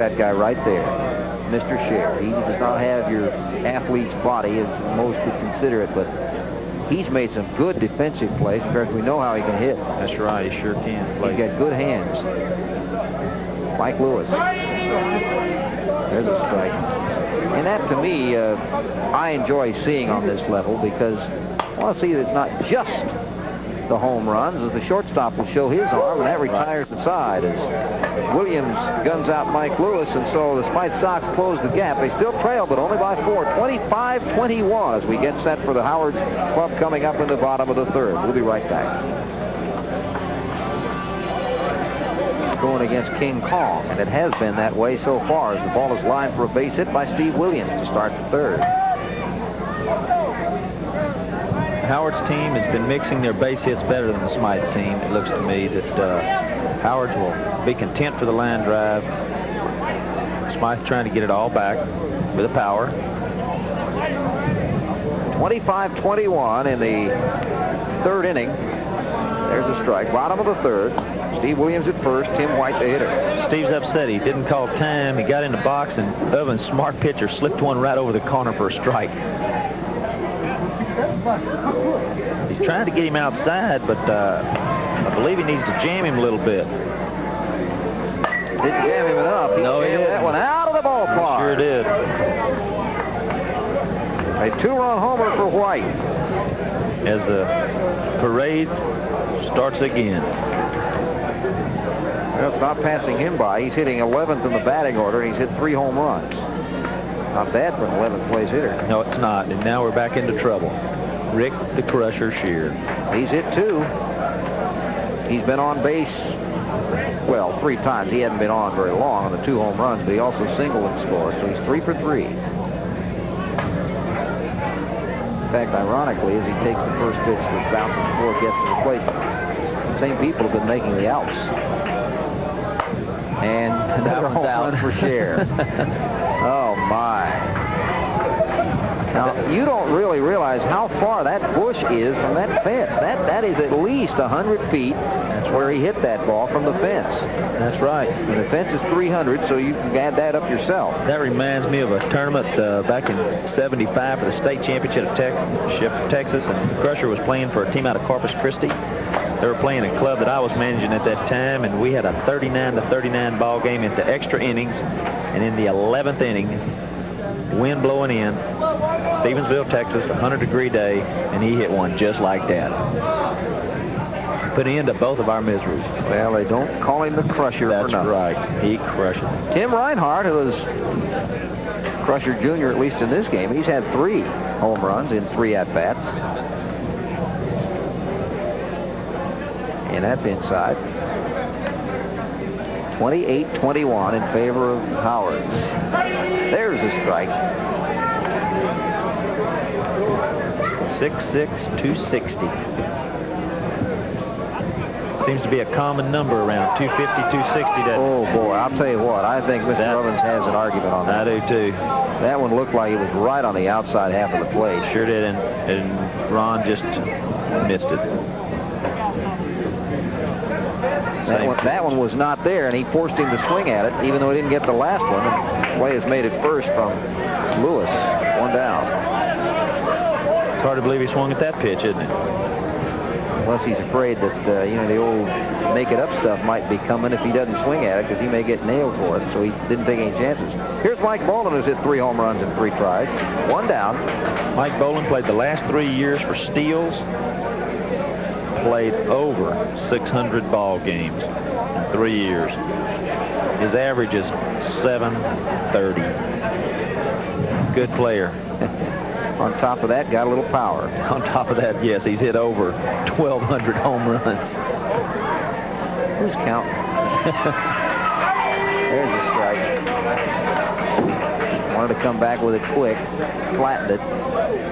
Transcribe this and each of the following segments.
That guy right there, Mr. Scher. He does not have your athlete's body as most would consider it, but he's made some good defensive plays. Of course, we know how he can hit. That's right. He sure can. He's got good hands. Mike Lewis. There's a strike. And that, to me, I enjoy seeing on this level because I want to see that it's not just the home runs, as the shortstop will show his arm, and that retires the side as Williams guns out Mike Lewis, and so the Smythe Sox close the gap. They still trail, but only by 4, 25-21 as we get set for the Howard Club coming up in the bottom of the third. We'll be right back. Going against King Kong, and it has been that way so far as the ball is lined for a base hit by Steve Williams to start the third. Howard's team has been mixing their base hits better than the Smythe team. It looks to me that Howard will be content for the line drive. Smythe trying to get it all back with a power. 25-21 in the third inning. There's a strike. Bottom of the third. Steve Williams at first. Tim White the hitter. Steve's upset. He didn't call time. He got in the box, and Oven's smart pitcher slipped one right over the corner for a strike. He's trying to get him outside, but I believe he needs to jam him a little bit. Didn't jam him enough. He jammed that one out of the ballpark. Sure did. A 2-run homer for White. As the parade starts again. Well, it's not passing him by. He's hitting 11th in the batting order. He's hit 3 home runs. Not bad for an 11th place hitter. No, it's not. And now we're back into trouble. Rick the Crusher Scher. He's hit 2. He's been on base, well, 3 times. He hasn't been on very long on the 2 home runs, but he also singled and scored, so he's 3 for 3. In fact, ironically, as he takes the first pitch that bounces before it gets to the plate, the same people have been making the outs. And another home run for Scher. Oh, my. Now, you don't really realize how far that bush is from that fence. That is at least 100 feet. That's where he hit that ball from the fence. That's right. And the fence is 300, so you can add that up yourself. That reminds me of a tournament back in '75 for the state championship of Texas, and Crusher was playing for a team out of Corpus Christi. They were playing a club that I was managing at that time, and we had a 39-39 ball game into extra innings. And in the 11th inning, wind blowing in, Stevensville, Texas, 100-degree day, and he hit one just like that. Put an end to both of our miseries. Well, they don't call him the Crusher for nothing. That's right. He crushed it. Tim Reinhardt, who is Crusher Jr., at least in this game, he's had 3 home runs in 3 at-bats. And that's inside. 28-21 in favor of Howard. There's a strike. 6'6", 260. Seems to be a common number around 250, 260. Oh, boy, I'll tell you what. I think Mr. Ovens has an argument on that. I do, too. That one looked like it was right on the outside half of the plate. Sure did, and Ron just missed it. That one was not there, and he forced him to swing at it, even though he didn't get the last one. The play is made at first from Lewis. 1 down. It's hard to believe he swung at that pitch, isn't it? Unless he's afraid that, the old make-it-up stuff might be coming if he doesn't swing at it, because he may get nailed for it, so he didn't take any chances. Here's Mike Boland, who's hit 3 home runs in 3 tries. 1 down. Mike Boland played the last 3 years for Steels. Played over 600 ball games in 3 years. His average is .730. Good player. On top of that, got a little power. On top of that, yes, he's hit over 1,200 home runs. Who's counting? There's a strike. Wanted to come back with it quick. Flattened it.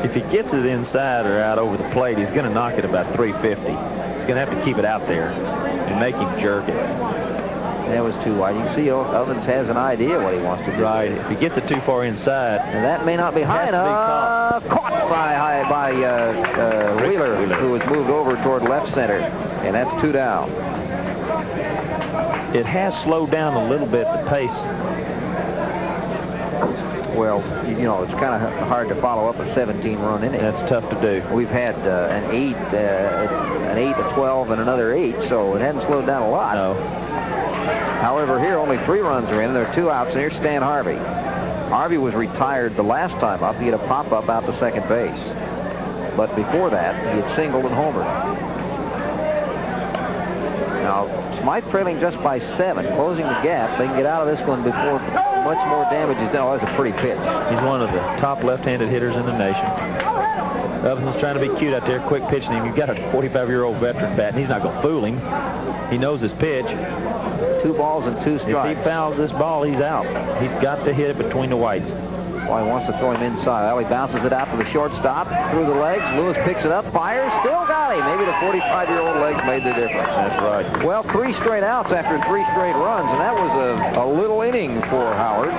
If he gets it inside or out over the plate, he's going to knock it about 350. He's going to have to keep it out there and make him jerk it. That was too wide. You can see Ovens has an idea what he wants to do. Right. If he gets it too far inside. And that may not be high enough. Caught by Wheeler, who was moved over toward left center. And that's 2 down. It has slowed down a little bit, the pace Well, you know, it's kind of hard to follow up a 17-run inning. That's tough to do. We've had an 8, a 12, and another 8, so it hasn't slowed down a lot. No. However, here only 3 runs are in. There are 2 outs, and here's Stan Harvey. Harvey was retired the last time up. He had a pop-up out to second base. But before that, he had singled and homered. Now, Smythe trailing just by 7, closing the gap. They can get out of this one before much more damage is done. Oh, that's a pretty pitch. He's one of the top left-handed hitters in the nation. Robinson's trying to be cute out there, quick pitching him. You've got a 45-year-old veteran bat, and he's not going to fool him. He knows his pitch. 2 balls and 2 strikes. If he fouls this ball, he's out. He's got to hit it between the whites. Well, he wants to throw him inside. Well, he bounces it out to the shortstop, through the legs. Lewis picks it up, fires, still got him. Maybe the 45-year-old legs made the difference. That's right. Well, 3 straight outs after 3 straight runs, and that was a little inning for Howards.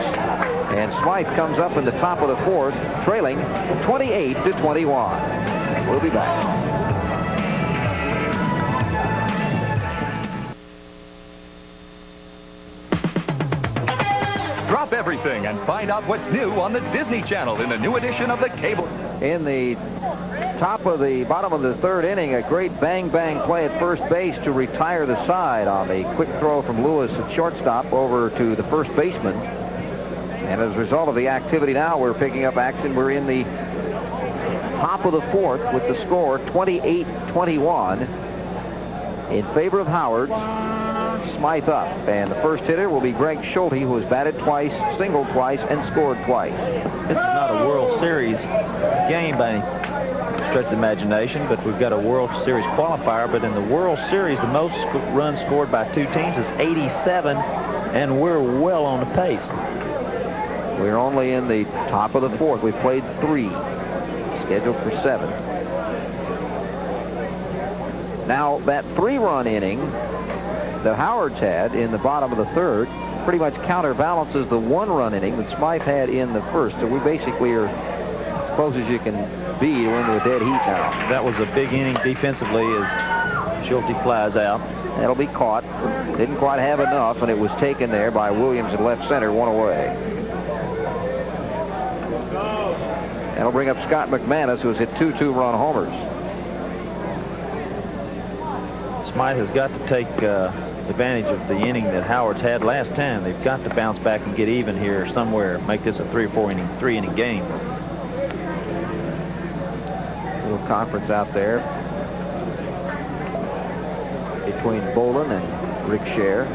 And Smythe comes up in the top of the 4th, trailing 28-21. We'll be back. Drop everything and find out what's new on the Disney Channel in the new edition of the cable. In the bottom of the 3rd inning, a great bang-bang play at first base to retire the side on the quick throw from Lewis at shortstop over to the first baseman. And as a result of the activity now, we're picking up action. We're in the top of the 4th with the score 28-21 in favor of Howard. Smythe up, and the first hitter will be Greg Schulte, who has batted twice, singled twice, and scored twice. This is not a World Series game by any stretch of the imagination, but we've got a World Series qualifier. But in the World Series, the most runs scored by 2 teams is 87, and we're well on the pace. We're only in the top of the 4th. We've played 3, scheduled for 7. Now, that 3-run inning that Howard's had in the bottom of the 3rd pretty much counterbalances the 1-run inning that Smythe had in the 1st. So we basically are as close as you can be to into a dead heat now. That was a big inning defensively as Schulte flies out. That'll be caught. Didn't quite have enough, and it was taken there by Williams in left center, 1 away. That'll bring up Scott McManus, who has hit 2 2-run homers. Smythe has got to take advantage of the inning that Howard's had last time. They've got to bounce back and get even here somewhere, make this a 3 or 4 inning, 3-inning game. Little conference out there between Bolin and Rick Scher.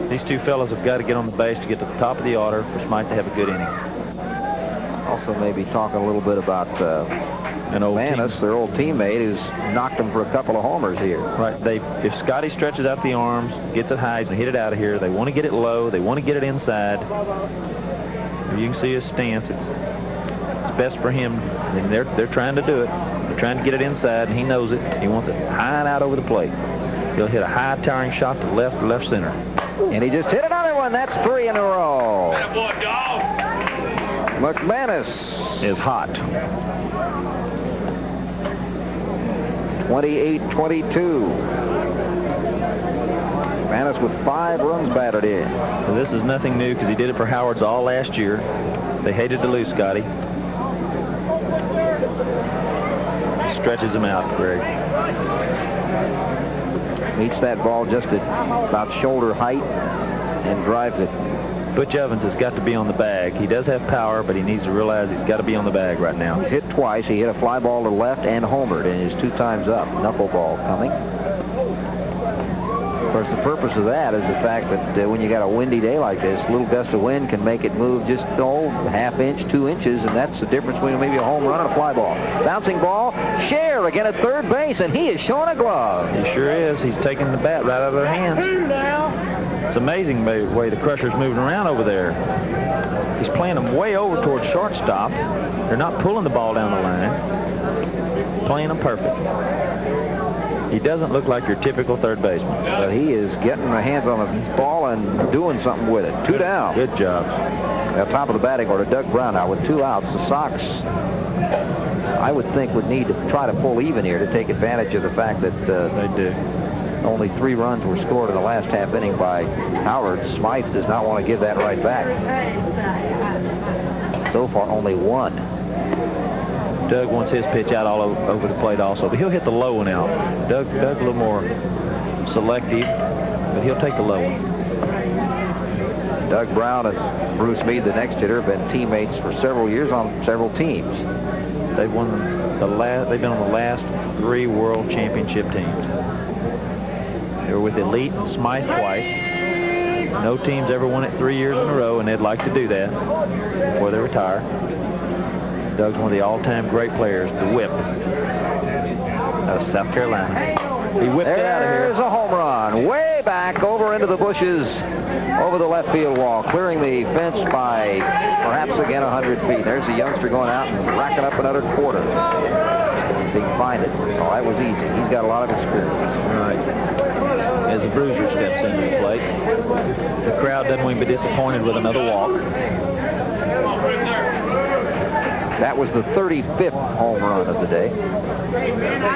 These 2 fellows have got to get on the base to get to the top of the order for Smythe to have a good inning. Also maybe talking a little bit about McManus, their old teammate, who's knocked them for a couple of homers here. Right. If Scotty stretches out the arms, gets it high, and hit it out of here, they want to get it low. They want to get it inside. You can see his stance. It's best for him, and they're trying to do it. They're trying to get it inside, and he knows it. He wants it high and out over the plate. He'll hit a high towering shot to left center. And he just hit another one. That's 3 in a row. McManus is hot. 28-22. McManus with 5 runs batted in. Well, this is nothing new because he did it for Howard's all last year. They hated to lose Scotty. Stretches him out, Greg. Meets that ball just at about shoulder height and drives it. Butch Evans has got to be on the bag. He does have power, but he needs to realize he's got to be on the bag right now. He's hit twice. He hit a fly ball to left and homered, and is 2 times up. Knuckleball coming. Of course, the purpose of that is the fact that when you got a windy day like this, a little gust of wind can make it move just half inch, 2 inches, and that's the difference between maybe a home run and a fly ball. Bouncing ball, Scher again at third base, and he is showing a glove. He sure is. He's taking the bat right out of their hands. It's amazing the way the Crusher's moving around over there. He's playing them way over towards shortstop. They're not pulling the ball down the line. Playing them perfect. He doesn't look like your typical third baseman. But he is getting the hands on the ball and doing something with it. 2 down. Good job. At top of the batting order, Doug Brown now with 2 outs. The Sox, I would think, would need to try to pull even here to take advantage of the fact that they do. Only 3 runs were scored in the last half inning by Howard. Smythe does not want to give that right back. So so far only one. Doug wants his pitch out all over the plate also, but he'll hit the low one out. Doug a little more selective, but he'll take the low one. Doug Brown and Bruce Meade, the next hitter, have been teammates for several years on several teams. They've won they've been on the last 3 world championship teams. They were with Elite and Smythe twice. No team's ever won it 3 years in a row, and they'd like to do that before they retire. Doug's one of the all-time great players, the whip out of South Carolina. He whipped it out of here. There's a home run, way back over into the bushes, over the left field wall, clearing the fence by perhaps again 100 feet. There's the youngster going out and racking up another quarter. If he can find it. Oh, that was easy. He's got a lot of experience. Right. As the bruiser steps into the plate, the crowd doesn't want to be disappointed with another walk. That was the 35th home run of the day.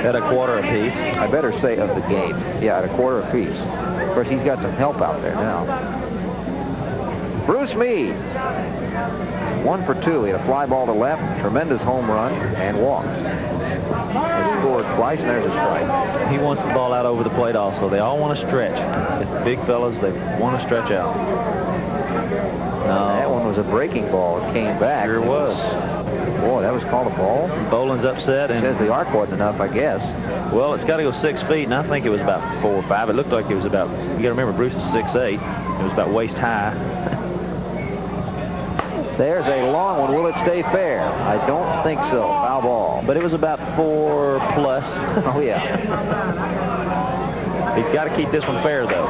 At a quarter apiece. I better say of the game. Yeah, at a quarter apiece. Of course, he's got some help out there now. Bruce Meade, 1 for 2. He had a fly ball to left, tremendous home run, and walked. He scored twice, and there's a strike. He wants the ball out over the plate also. They all want to stretch. The big fellas, they want to stretch out. No. That one was a breaking ball. It came back. Sure was. Boy, that was called a ball. Boland's upset. It And says the arc wasn't enough, I guess. well, it's got to go 6 feet, and I think it was about 4 or 5. It looked like it was about, you got to remember, Bruce is 6'8". It was about waist high. There's a long one. Will it stay fair? I don't think so. Foul ball. But it was about 4 plus. Oh, yeah. He's got to keep this one fair, though.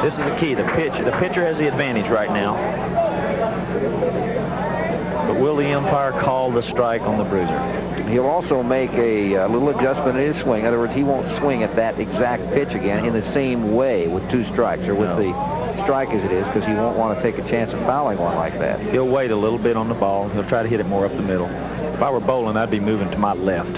This is the key. The pitcher has the advantage right now. But will the umpire call the strike on the bruiser? He'll also make a little adjustment in his swing. In other words, he won't swing at that exact pitch again in the same way with 2 strikes or with the strike as it is, because he won't want to take a chance of fouling one like that. He'll wait a little bit on the ball. He'll try to hit it more up the middle. If I were Boland, I'd be moving to my left.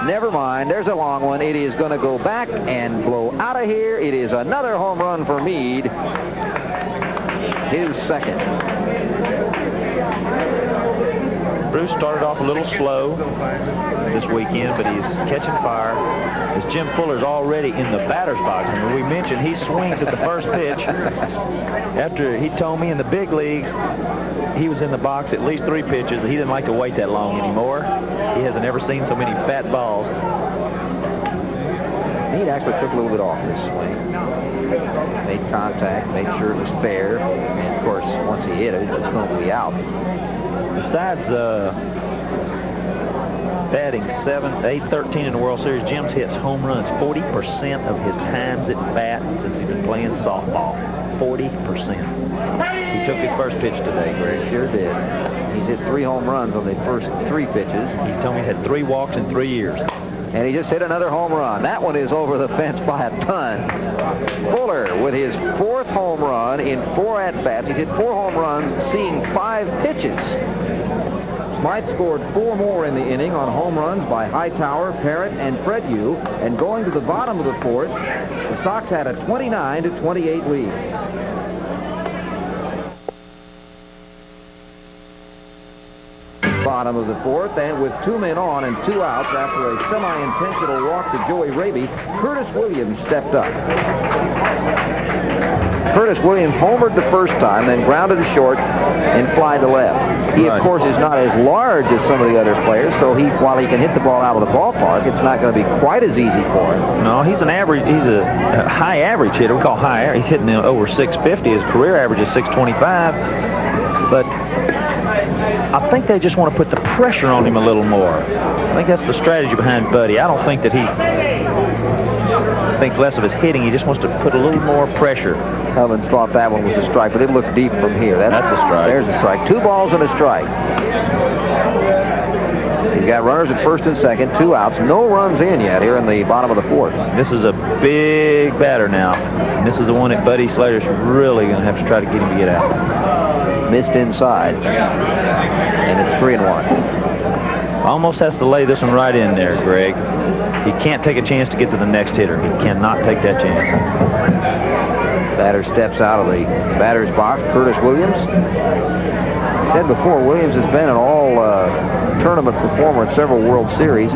Never mind. There's a long one. It is going to go back and blow out of here. It is another home run for Meade. His second. Bruce started off a little slow this weekend, but he's catching fire. As Jim Fuller's already in the batter's box, and we mentioned he swings at the first pitch. After he told me in the big leagues, he was in the box at least 3 pitches. He didn't like to wait that long anymore. He hasn't ever seen so many fat balls. He actually took a little bit off this swing. Made contact, made sure it was fair, and of course, once he hit it, it was going to be out. Besides batting 7, 8, 13 in the World Series, Jim's hits home runs 40% of his times at bat since he's been playing softball. 40%. He took his first pitch today, Greg. Sure did. He's hit 3 home runs on the first 3 pitches. He's told me he had 3 walks in 3 years. And he just hit another home run. That one is over the fence by a ton. Fuller with his 4th home run in 4 at-bats. He's hit 4 home runs, seeing 5 pitches. Smythe scored 4 more in the inning on home runs by Hightower, Parrott, and Fredew. And going to the bottom of the 4th, the Sox had a 29-28 lead. Bottom of the 4th, and with 2 men on and 2 outs after a semi-intentional walk to Joey Raby, Curtis Williams stepped up. Curtis Williams homered the first time, then grounded to short and fly to left. He, of course, is not as large as some of the other players, so while he can hit the ball out of the ballpark, it's not going to be quite as easy for him. No, he's an average. He's a high average hitter. We call high average. He's hitting over 650. His career average is 625. But I think they just want to put the pressure on him a little more. I think that's the strategy behind Buddy. I don't think that he thinks less of his hitting. He just wants to put a little more pressure. Evans thought that one was a strike, but it looked deep from here. That's a strike. There's a strike. 2 balls and a strike. He's got runners at first and second, 2 outs. No runs in yet here in the bottom of the 4th. This is a big batter now. And this is the one that Buddy Slater's really going to have to try to get him to get out. Missed inside. And it's 3-1. Almost has to lay this one right in there, Greg. He can't take a chance to get to the next hitter. He cannot take that chance. Batter steps out of the batter's box. Curtis Williams. I said before, Williams has been an all-tournament performer in several World Series.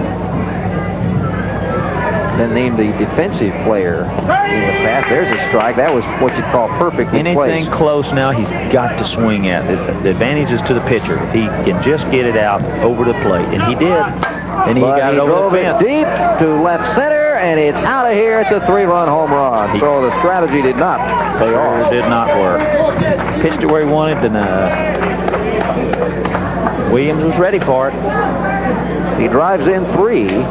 Been named the defensive player in the past. There's a strike. That was what you'd call perfectly Anything placed. close now, he's got to swing at. The advantage is to the pitcher. If he can just get it out over the plate, and he did. And he got it over the fence. Deep to left center, and it's out of here. It's a 3-run home run. So the strategy did not pay off. It did not work. Pitched it where he wanted, and Williams was ready for it. He drives in 3.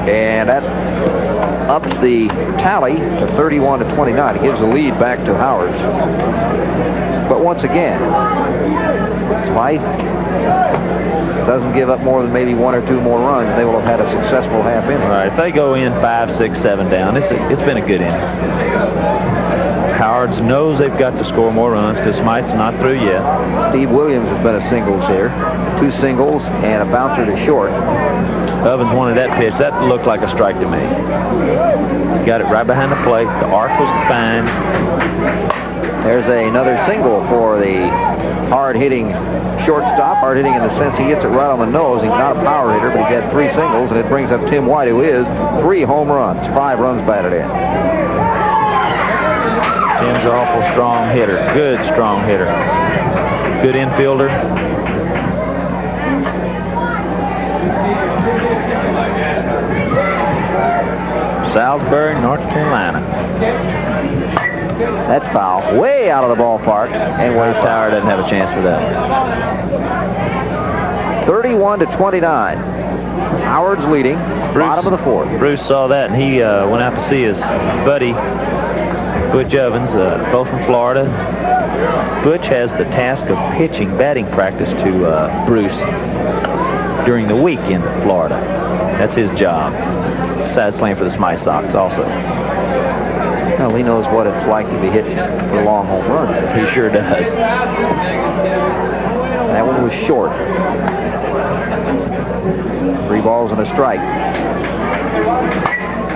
And that ups the tally to 31-29. It gives the lead back to Howard. But once again, Smythe doesn't give up more than maybe 1 or 2 more runs. They will have had a successful half inning. All right, if they go in 5, 6, 7 down, it's been a good inning. Howard knows they've got to score more runs because Smythe's not through yet. Steve Williams has been a singles here. 2 singles and a bouncer to short. Ovens wanted that pitch. That looked like a strike to me. Got it right behind the plate. The arc was fine. There's another single for the hard-hitting shortstop. Hard-hitting in the sense he hits it right on the nose. He's not a power hitter, but he's had 3 singles, and it brings up Tim White, who is 3 home runs, 5 runs batted in. Tim's an awful strong hitter. Good strong hitter. Good infielder. Salisbury, North Carolina. That's foul. Way out of the ballpark. And Wade Tower doesn't have a chance for that. 31-29. Howard's leading. Bottom of the 4th. Bruce saw that, and he went out to see his buddy, Butch Ovens, both from Florida. Butch has the task of pitching batting practice to Bruce during the week in Florida. That's his job. Besides playing for the Smythe Sox also. Well, he knows what it's like to be hitting for long home runs. He sure does. That one was short. 3 balls and a strike.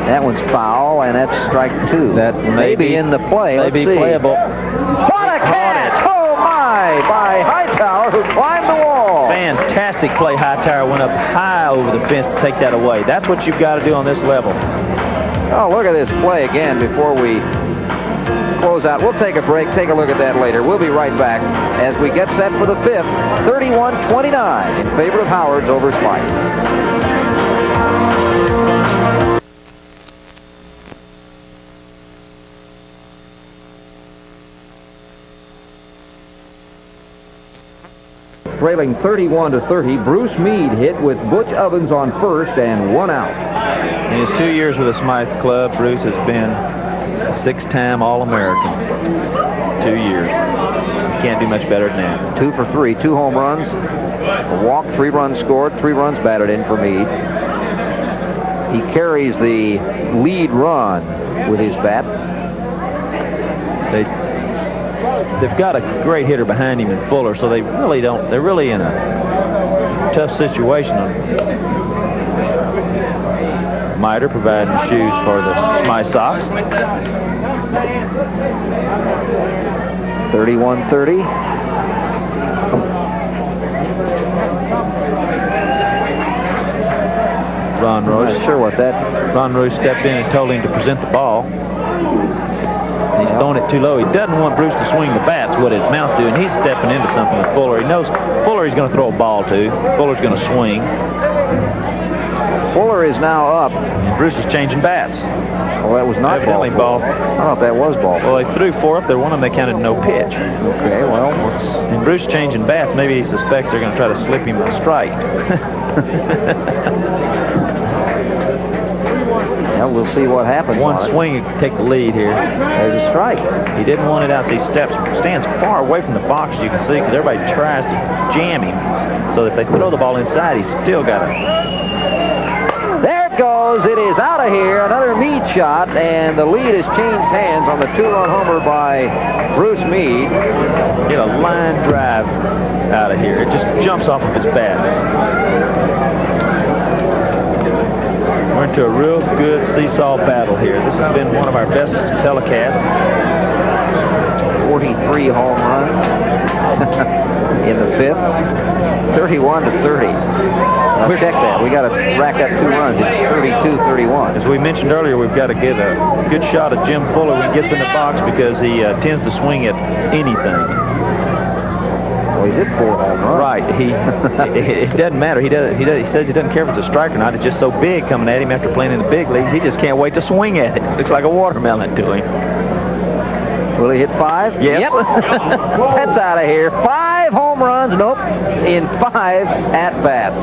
That one's foul, and that's strike 2. That may be in the play. May be playable. What a catch! Oh my! By Hightower, who climbed the wall. Fantastic play. Hightower went up high over the fence to take that away. That's what you've got to do on this level. Oh, look at this play again before we close out. We'll take a break. Take a look at that later. We'll be right back as we get set for the 5th. 31-29 in favor of Howard's over Smythe. Trailing 31-30, Bruce Meade hit with Butch Ovens on first and 1 out. In his 2 years with the Smythe Club, Bruce has been a 6-time All-American. 2 years. You can't do much better than that. 2 for 3, 2 home runs, a walk, 3 runs scored, 3 runs batted in for Meade. He carries the lead run with his bat. They've got a great hitter behind him in Fuller, so they really don't. They're really in a tough situation. Miter providing shoes for the Smythe Sox. 31-30. Ron Royce. Not sure what that. Ron Royce stepped in and told him to present the ball. He's throwing it too low. He doesn't want Bruce to swing the bats, what it amounts to, and he's stepping into something with Fuller. He knows Fuller he's going to throw a ball to. Fuller's going to swing. Fuller is now up. And Bruce is changing bats. Well, that was not Evidently ball. I thought that was ball. Well, they threw 4 up there. One of them they counted no pitch. Okay, well, and Bruce changing bats. Maybe he suspects they're going to try to slip him a strike. yeah, we'll see what happens. One swing could take the lead here. There's a strike. He didn't want it out, so he stands far away from the box, as you can see, because everybody tries to jam him. So if they throw the ball inside, he's still got it. There it goes. It is out of here. Another Meade shot, and the lead has changed hands on the 2-run homer by Bruce Meade. Get a line drive out of here. It just jumps off of his bat. We're into a real good seesaw battle here. This has been one of our best telecasts. 43 home runs. in the 5th. 31-30. Now check that. We got to rack up 2 runs. It's 32-31. As we mentioned earlier, we've got to get a good shot of Jim Fuller when he gets in the box because he tends to swing at anything. Well, he's hit 4 home runs. Right. It doesn't matter. He says he doesn't care if it's a strike or not. It's just so big coming at him after playing in the big leagues. He just can't wait to swing at it. Looks like a watermelon to him. Will he hit 5? Yes. Yep. That's out of here. 5 home runs. Nope. In 5 at-bats.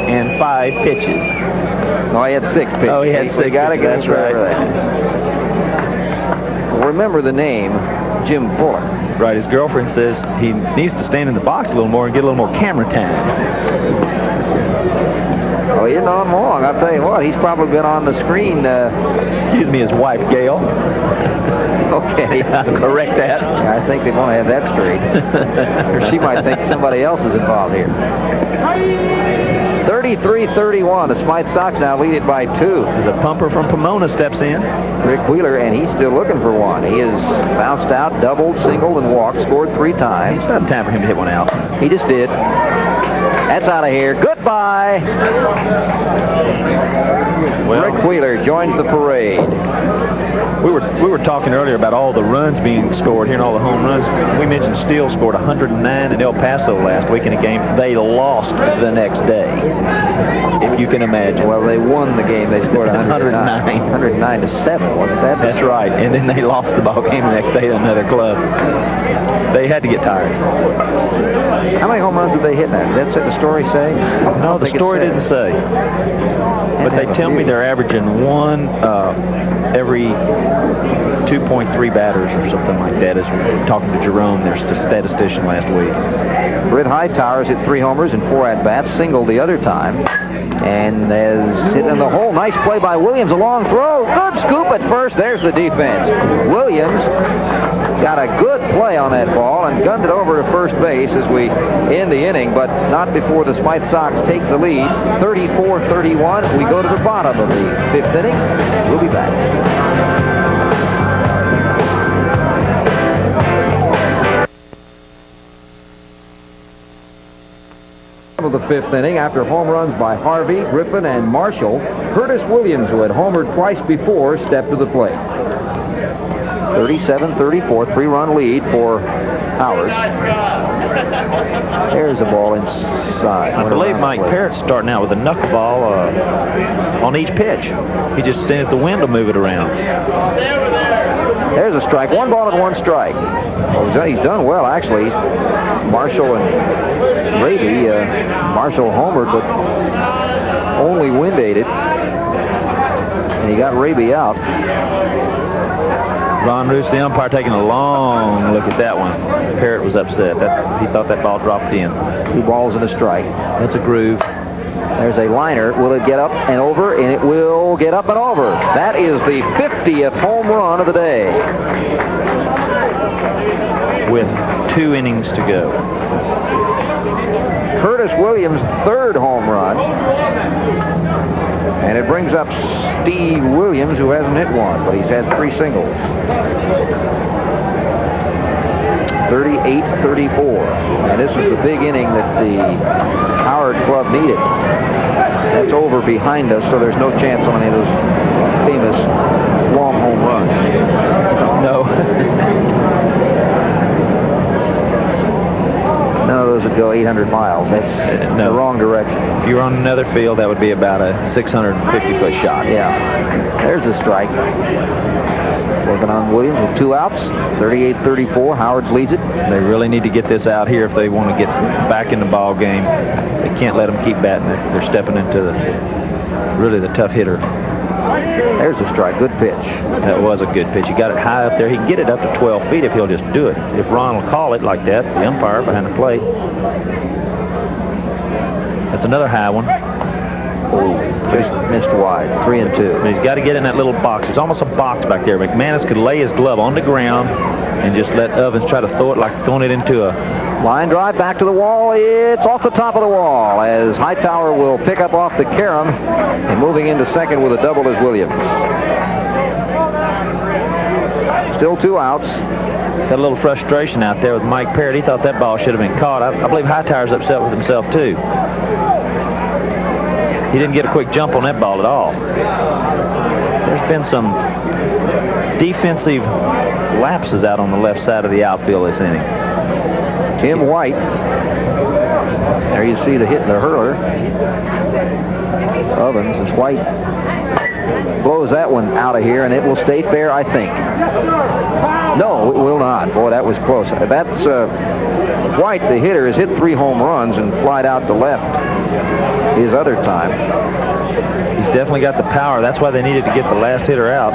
And 5 pitches. No, he had 6 pitches. Oh, he had 6. Got to get That's right. Well, remember the name, Jim Fuller. Right. His girlfriend says he needs to stand in the box a little more and get a little more camera time. Oh, he's on long. I'll tell you what, he's probably been on the screen. Excuse me, his wife, Gail. Okay. Correct that. I think they want to have that straight. Or she might think somebody else is involved here. 33-31. The Smythe Sox now lead it by 2. As a pumper from Pomona steps in. Rick Wheeler, and he's still looking for one. He has bounced out, doubled, singled, and walked, scored 3 times. It's about time for him to hit one out. He just did. That's out of here. Goodbye. Well, Rick Wheeler joins the parade. We were talking earlier about all the runs being scored here and all the home runs. We mentioned Steele scored 109 in El Paso last week in a game they lost the next day. If you can imagine. Well, they won the game. They scored 109. 109-7, wasn't that? That's right. And then they lost the ball game the next day to another club. They had to get tired. How many home runs did they hit now? Did that the story say? No, the story didn't say. But they tell me they're averaging 1 every 2.3 batters or something like that. As we're talking to Jerome, their statistician last week. Britt Hightower's hit 3 homers and 4 at-bats, singled the other time. And has hit in the hole. Nice play by Williams. A long throw. Good scoop at first. There's the defense. Williams got a good play on that ball and gunned it over to first base as we end the inning, but not before the Smythe Sox take the lead. 34-31. We go to the bottom of the 5th inning. We'll be back. Of the 5th inning, after home runs by Harvey, Griffin, and Marshall, Curtis Williams, who had homered twice before, stepped to the plate. 37-34, 3-run lead for Howard. There's a ball inside. I believe Mike Parrott's starting out with a knuckleball on each pitch. He just sent it the wind to move it around. There's a strike. 1 ball and 1 strike. Well, he's done well, actually. Marshall and Raby. Marshall homered, but only wind aided. And he got Raby out. Ron Roos, the umpire, taking a long look at that one. Parrott was upset. He thought that ball dropped in. 2 balls and a strike. That's a groove. There's a liner. Will it get up and over? And it will get up and over. That is the 50th home run of the day. With 2 innings to go. Curtis Williams' 3rd home run. And it brings up Steve Williams, who hasn't hit one, but he's had 3 singles. 38-34. And this is the big inning that the Howard club needed. That's over behind us, so there's no chance on any of those famous long home runs. No. None of those would go 800 miles. That's the wrong direction. If you're on another field, that would be about a 650-foot shot. Yeah. There's a strike. Working on Williams with 2 outs. 38-34. Howard leads it. They really need to get this out here if they want to get back in the ball game. They can't let them keep batting. They're stepping into really the tough hitter. There's a strike. Good pitch. That was a good pitch. He got it high up there. He can get it up to 12 feet if he'll just do it. If Ron will call it like that, the umpire behind the plate. That's another high one. Oh, just missed wide. 3-2. But he's got to get in that little box. There's almost a box back there. McManus could lay his glove on the ground and just let Ovens try to throw it like throwing it into a... Line drive back to the wall. It's off the top of the wall as Hightower will pick up off the carom and moving into second with a double is Williams. Still 2 outs. got a little frustration out there with Mike Parrott. He thought that ball should have been caught. I believe Hightower's upset with himself, too. He didn't get a quick jump on that ball at all. There's been some defensive lapses out on the left side of the outfield this inning. Tim White. There you see the hit in the hurler. Ovens as White blows that one out of here, and it will stay fair, I think. No, it will not. Boy, that was close. That's White, the hitter, has hit 3 home runs and flied out to left his other time. He's definitely got the power. That's why they needed to get the last hitter out.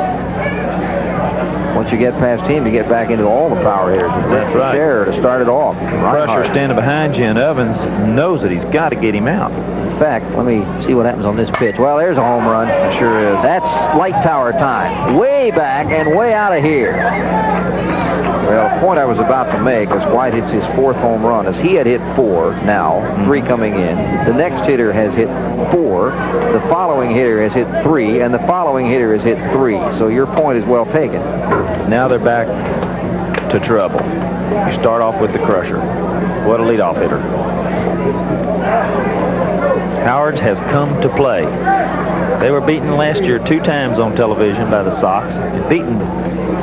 Once you get past him, you get back into all the power hitters. That's right. Share to start it off. Crusher standing behind you, and Ovens knows that he's got to get him out. In fact, let me see what happens on this pitch. Well, there's a home run. It sure is. That's light tower time. Way back and way out of here. Well, the point I was about to make was White hits his 4th home run, as he had hit 4 now, 3 coming in. The next hitter has hit 4. The following hitter has hit 3, and the following hitter has hit 3. So your point is well taken. Now they're back to trouble. You start off with the Crusher. What a leadoff hitter. Howard's has come to play. They were beaten last year 2 times on television by the Sox. Beaten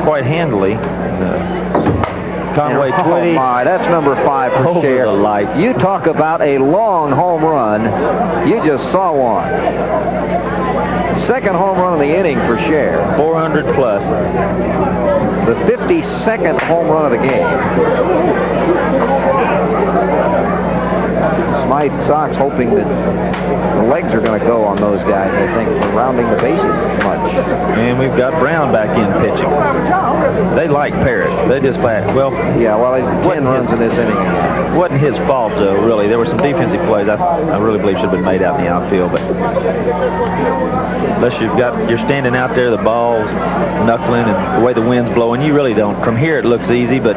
quite handily. Conway Twitty. Oh my, that's number 5 for over Share. the lights. You talk about a long home run. You just saw one. 2nd home run of the inning for Share. 400 plus. The 52nd home run of the game. Smythe Sox hoping that the legs are going to go on those guys, I think, for rounding the bases much. And we've got Brown back in pitching. They like Parrott. They just well. Yeah, well, 10 runs in this inning. Wasn't his fault, though, really. There were some defensive plays I really believe should have been made out in the outfield, but unless you're standing out there, the ball's knuckling, and the way the wind's blowing, you really don't. From here, it looks easy, but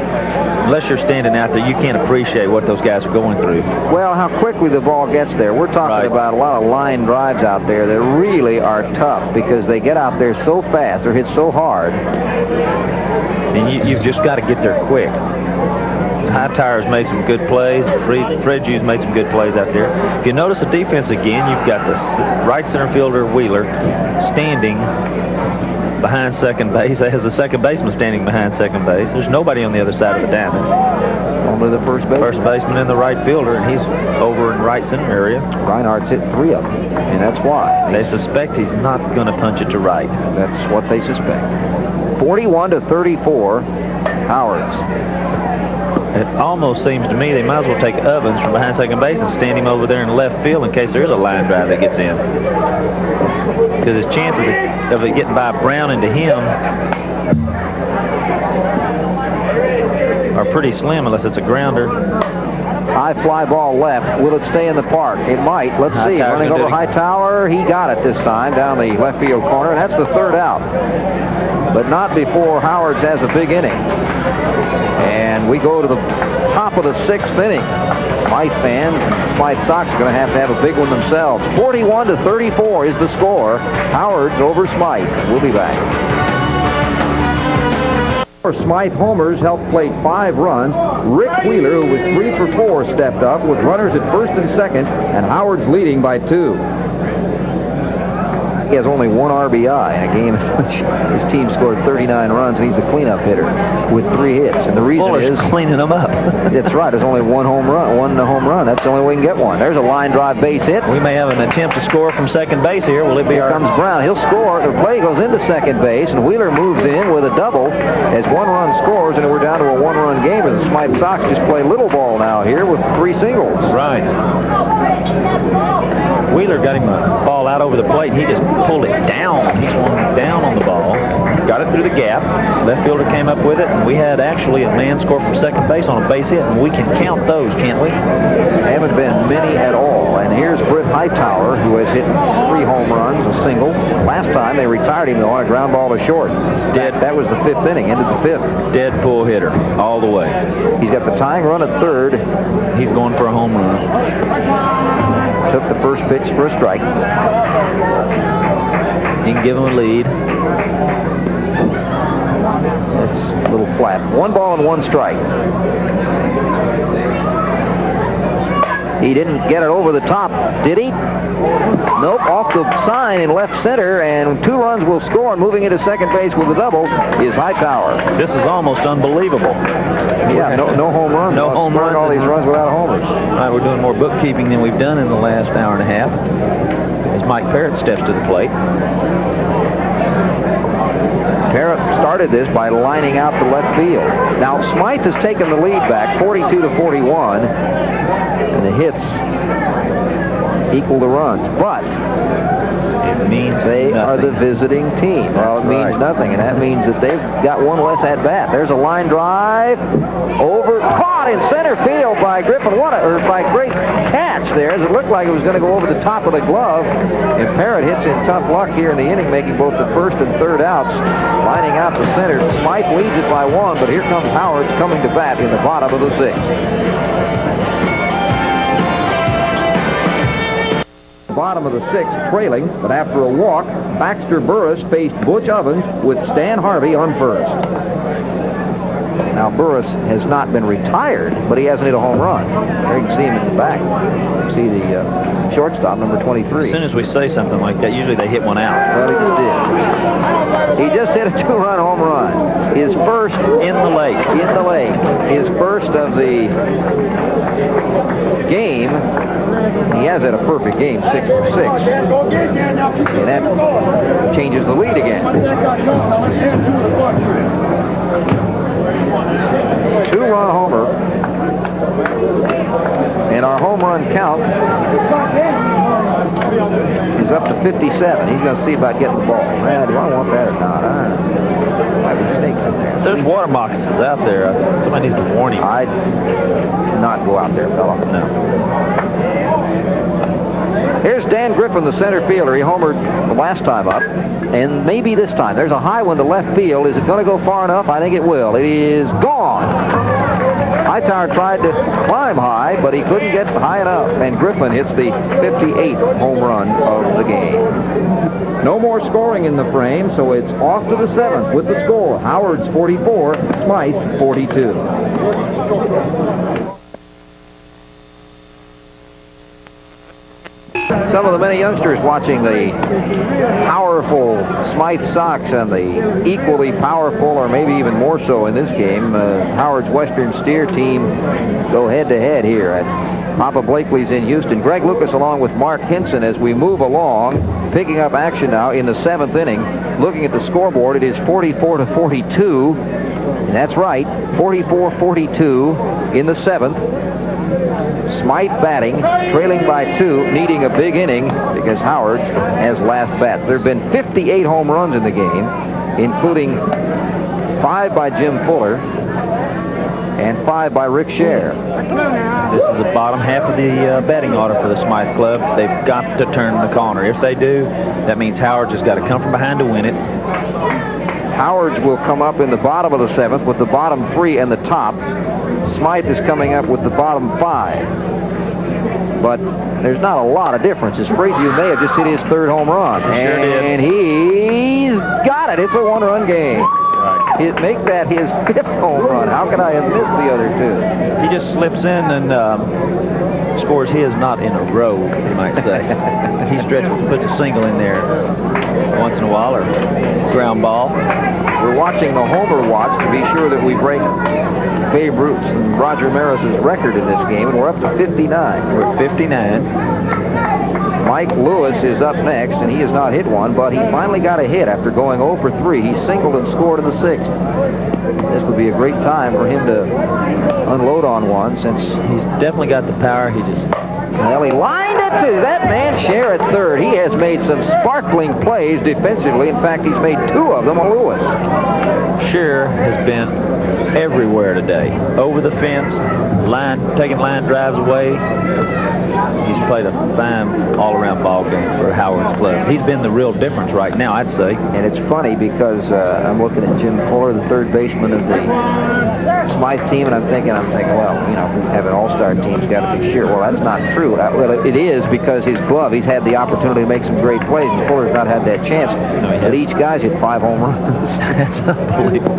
unless you're standing out there, you can't appreciate what those guys are going through. Well, how quickly the ball gets there. We're talking about a lot of line drives out there that really are tough because they get out there so fast. They're hit so hard. And you've just got to get there quick. Hightower's made some good plays. Fred Hughes made some good plays out there. If you notice the defense again, you've got the right center fielder, Wheeler, standing behind second base. As the second baseman standing behind second base. There's nobody on the other side of the diamond. Only the first baseman. First baseman and the right fielder, and he's over in right center area. Reinhardt's hit 3 of them, and that's why. They suspect he's not going to punch it to right. That's what they suspect. 41-34, Howard's. It almost seems to me they might as well take Ovens from behind second base and stand him over there in left field in case there's a line drive that gets in. Because his chances of it getting by Brown into him are pretty slim unless it's a grounder. High fly ball left. Will it stay in the park? It might. Let's see. Running over Hightower. He got it this time down the left field corner, and that's the 3rd out. But not before Howard's has a big inning. And we go to the top of the 6th inning. Smythe fans and Smythe Sox are going to have a big one themselves. 41-34 is the score. Howard's over Smythe. We'll be back. Smythe homers helped plate 5 runs. Rick Wheeler, who was 3 for 4, stepped up with runners at first and second, and Howard's leading by 2. He has only 1 RBI in a game in which his team scored 39 runs, and he's a cleanup hitter with 3 hits. And the reason is cleaning them up. That's right. There's only 1 home run. That's the only way we can get one. There's a line drive base hit. We may have an attempt to score from second base here. Will it be Here comes Brown. He'll score. The play goes into second base, and Wheeler moves in with a double as 1 run scores, and we're down to a 1-run game as the Smythe Sox just play little ball now here with 3 singles. Right. Wheeler got him a ball out over the plate, and he just pulled it down. He swung down on the ball, got it through the gap. Left fielder came up with it, and we had actually a man score from second base on a base hit, and we can count those, can't we? Haven't been many at all. And here's Britt Hightower, who has hit 3 home runs, a single. Last time they retired him on a ground ball to short. That was the 5th inning, ended the 5th. Dead pull hitter all the way. He's got the tying run at 3rd. He's going for a home run. Took the first pitch for a strike. You can give him a lead. little flat. 1 ball and 1 strike. He didn't get it over the top, did he? Nope, off the sign in left center, and 2 runs will score. And moving into second base with a double is Hightower. This is almost unbelievable. Yeah, no home runs. No home runs. All these runs without homers. All right, we're doing more bookkeeping than we've done in the last hour and a half. As Mike Parrott steps to the plate. Parrott started this by lining out to left field. Now, Smythe has taken the lead back, 42-41, and the hits equal the runs. But it means they nothing. are the visiting team. Well, it means nothing, and that means that they've got 1 less at bat. There's a line drive over, caught in center field by Griffin. By great catch there, as it looked like it was going to go over the top of the glove. And Parrott hits in tough luck here in the inning, making both the first and third outs, lining out to center. Smythe leads it by 1, but here comes Howard coming to bat in the bottom of the 6th. Bottom of the 6th, trailing, but after a walk, Baxter Burris faced Butch Ovens with Stan Harvey on first. Now, Burris has not been retired, but he hasn't hit a home run. There you can see him in the back. You can see the shortstop, number 23. As soon as we say something like that, usually they hit one out. Well, he just did. He just hit a 2-run home run. His first in the lake. In the lake. His first of the game. He has had a perfect game, 6 for 6. And that changes the lead again. 2-run homer. And our home run count is up to 57. He's going to see about getting the ball. Man, do I want that or not? Might be snakes in there. There's water moccasins out there. Somebody needs to warn him. I'd not go out there, fella. No. Here's Dan Griffin, the center fielder. He homered the last time up, and maybe this time. There's a high one to left field. Is it going to go far enough? I think it will. It is gone. Hightower tried to climb high, but he couldn't get high enough, and Griffin hits the 58th home run of the game. No more scoring in the frame, so it's off to the 7th with the score. Howard's 44, Smythe 42. Some of the many youngsters watching the powerful Smythe Sox and the equally powerful, or maybe even more so in this game, Howard's Western Steer team go head-to-head here at Papa Blakely's in Houston. Greg Lucas along with Mark Hinson as we move along, picking up action now in the 7th inning. Looking at the scoreboard, it is 44-42, and that's right, 44-42 in the 7th. Smythe batting, trailing by 2, needing a big inning because Howard has last bat. There have been 58 home runs in the game, including 5 by Jim Fuller and 5 by Rick Scher. This is the bottom half of the batting order for the Smythe Club. They've got to turn the corner. If they do, that means Howard just got to come from behind to win it. Howard's will come up in the bottom of the 7th with the bottom 3 and the top. Smythe is coming up with the bottom 5. But there's not a lot of difference. As Frazier may have just hit his 3rd home run. And he's got it. It's a 1-run game. Right. Make that his 5th home run. How could I have missed the other 2? He just slips in and scores his not in a row, you might say. He puts a single in there once in a while, or ground ball. We're watching the Homer watch to be sure that we break Babe Ruth's and Roger Maris's record in this game, and we're up to 59. We're at 59. Mike Lewis is up next, and he has not hit one, but he finally got a hit after going 0 for 3. He singled and scored in the 6th. This would be a great time for him to unload on one, since he's definitely got the power. Well, he lined it to that man Scher at 3rd. He has made some sparkling plays defensively. In fact, he's made 2 of them on Lewis. Scher has been everywhere today. Over the fence, taking line drives away. He's played a fine all-around ball game for Howard's club. He's been the real difference right now, I'd say. And it's funny because I'm looking at Jim Fuller, the 3rd baseman of the Smythe team, and I'm thinking, well, you know, if we have an all-star team, it's got to be sure. Well, that's not true. Well, it is because his glove, he's had the opportunity to make some great plays, and Fuller's not had that chance. No, but each guy's hit 5 home runs. That's unbelievable.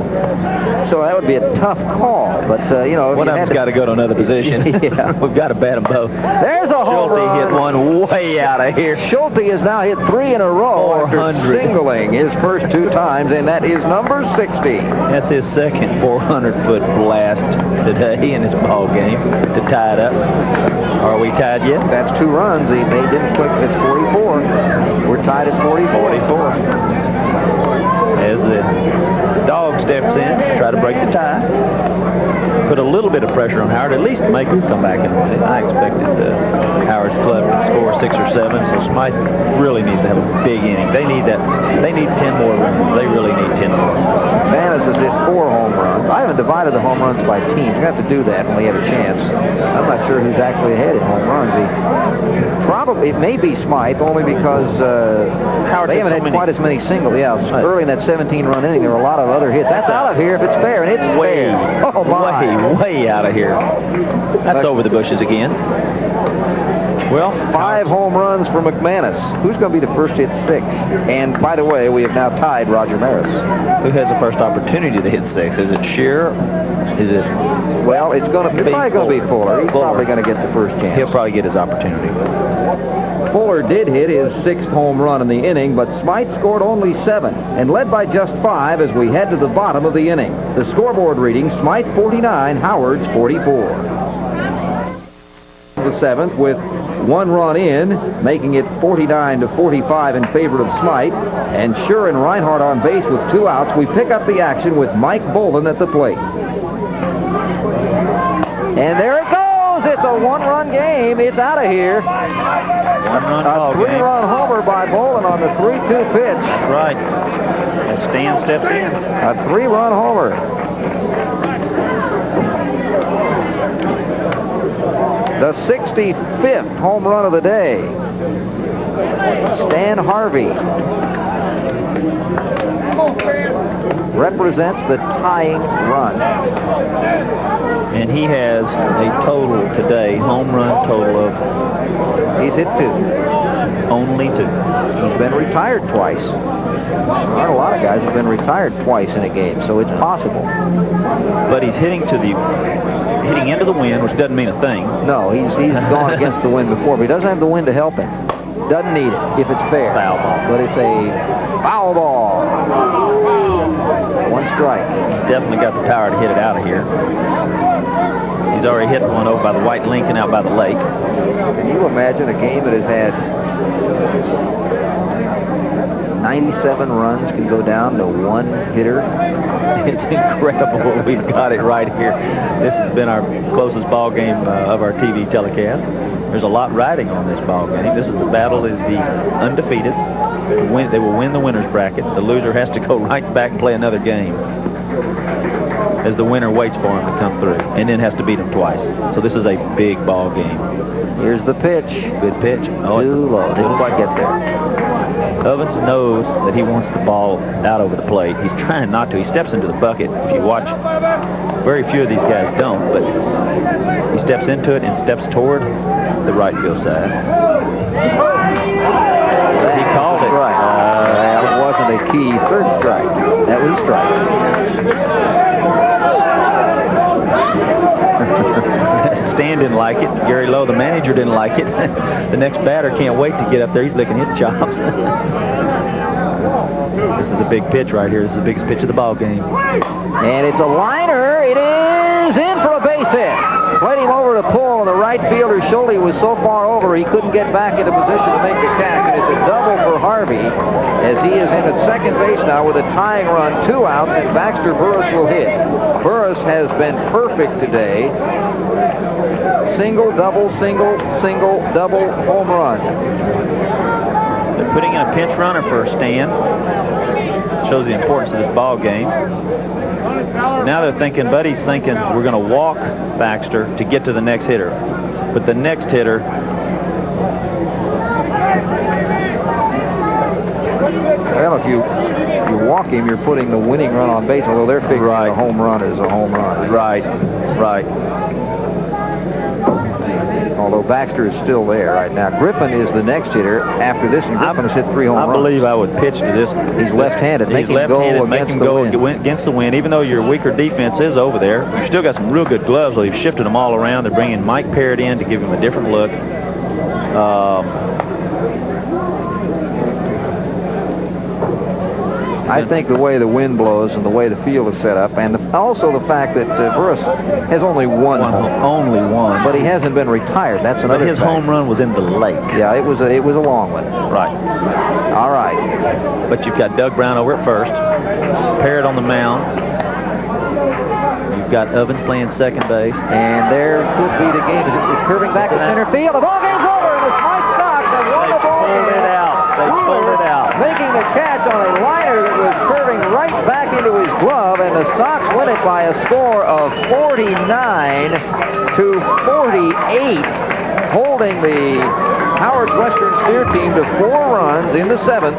So that would be a tough call, but, you know. One of them's got to go to another position. Yeah. We've got to bat them both. There's a home Schulte run. hit one way out of here. Schulte has now hit 3 in a row after singling his first 2 times, and that is number 60. That's his second 400-foot blast today in this ball game to tie it up. Are we tied yet? That's 2 runs. They didn't click. It's 44. We're tied at 44. As the dog steps in, try to break the tie. Put a little bit of pressure on Howard, at least make him come back and win it. I expected Howard's club to score 6 or 7, so Smythe really needs to have a big inning. They need that. They need 10 more runs. They really need 10 more. Manis has hit 4 home runs. I haven't divided the home runs by teams. You have to do that when we have a chance. I'm not sure who's actually ahead in home runs. It may be Smythe, only because they haven't had quite as many singles. Yeah, early in that 17-run inning, there were a lot of other hits. That's out of here if it's fair, and it's way, fair. Oh, my. Way out of here. That's over the bushes again. Well, 5 home runs for McManus. Who's going to be the first to hit 6? And by the way, we have now tied Roger Maris. Who has the first opportunity to hit 6? Is it Shearer? Is it? Well, it's probably going to be Fuller. He's probably going to get the first chance. He'll probably get his opportunity. Fuller did hit his 6th home run in the inning, but Smythe scored only 7 and led by just 5 as we head to the bottom of the inning. The scoreboard reading: Smythe 49, Howard's 44. The 7th with 1 run in, making it 49-45 in favor of Smythe. And Schur and Reinhardt on base with 2 outs. We pick up the action with Mike Bolden at the plate. And there it goes. It's a 1-run game. It's out of here. 1-run ball game. A 3-run homer by Bolden on the 3-2 pitch. That's right. And Stan steps in. A 3-run homer. The 65th home run of the day. Stan Harvey represents the tying run. And he has a total today, home run total of... He's hit 2. Only 2. He's been retired twice. There aren't a lot of guys who've been retired twice in a game, so it's possible. But he's hitting into the wind, which doesn't mean a thing. No, he's gone against the wind before, but he doesn't have the wind to help him. Doesn't need it if it's fair. Foul ball. But it's a foul ball. 1 strike. He's definitely got the power to hit it out of here. He's already hit one over by the White Lincoln out by the lake. Can you imagine a game that has had 97 runs can go down to 1 hitter? It's incredible. We've got it right here. This has been our closest ball game of our TV telecast. There's a lot riding on this ball game. This is the battle of the undefeateds. They will win the winner's bracket. The loser has to go right back and play another game as the winner waits for him to come through, and then has to beat him twice. So this is a big ball game. Here's the pitch. Good pitch. Oh, too low. Didn't quite get there. Ovens knows that he wants the ball out over the plate. He's trying not to. He steps into the bucket. If you watch, very few of these guys don't, but he steps into it and steps toward the right field side. He called it. Right. That wasn't a key 3rd strike. That was a strike. Stan didn't like it. Gary Lowe, the manager, didn't like it. The next batter can't wait to get up there. He's licking his chops. This is a big pitch right here. This is the biggest pitch of the ball game. And it's a liner. It is in for a base hit. Played him over to pull, and the right fielder, Schulte, was so far over he couldn't get back into position to make the catch. And it's a double for Harvey as he is in at second base now with a tying run, 2 outs, and Baxter Burris will hit. Burris has been perfect today. Single, double, single, single, double, home run. They're putting in a pinch runner for Stan. Shows the importance of this ball game. Now they're thinking, Buddy's thinking, we're going to walk Baxter to get to the next hitter. But the next hitter... Well, if you you walk him, you're putting the winning run on base, although they're figuring a home run is a home run. Right, right. Although Baxter is still there right now. Griffin is the next hitter after this, and Griffin has hit 3 home runs. I believe I would pitch to this. He's left-handed. He's left-handed. Make him go against the wind. Even though your weaker defense is over there, you still got some real good gloves. Well, they've shifted them all around. They're bringing Mike Parrott in to give him a different look. I think the way the wind blows and the way the field is set up, and also the fact that Burris has only one home, but he hasn't been retired. That's another. But his home run was in the lake. Yeah, it was a long one. Right. All right. But you've got Doug Brown over at first, Parrott on the mound. You've got Ovens playing second base, and there could be the game. It's curving back to center field. The ball game's over. The Smythe Sox have won the ball game. They pulled it out. Making the catch on a liner that was curving right back into his glove, and the Sox win it by a score of 49-48, holding the Howard Western Steer team to 4 runs in the 7th,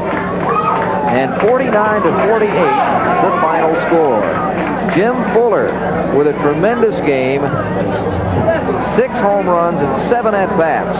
and 49-48 the final score. Jim Fuller with a tremendous game, 6 home runs and 7 at-bats.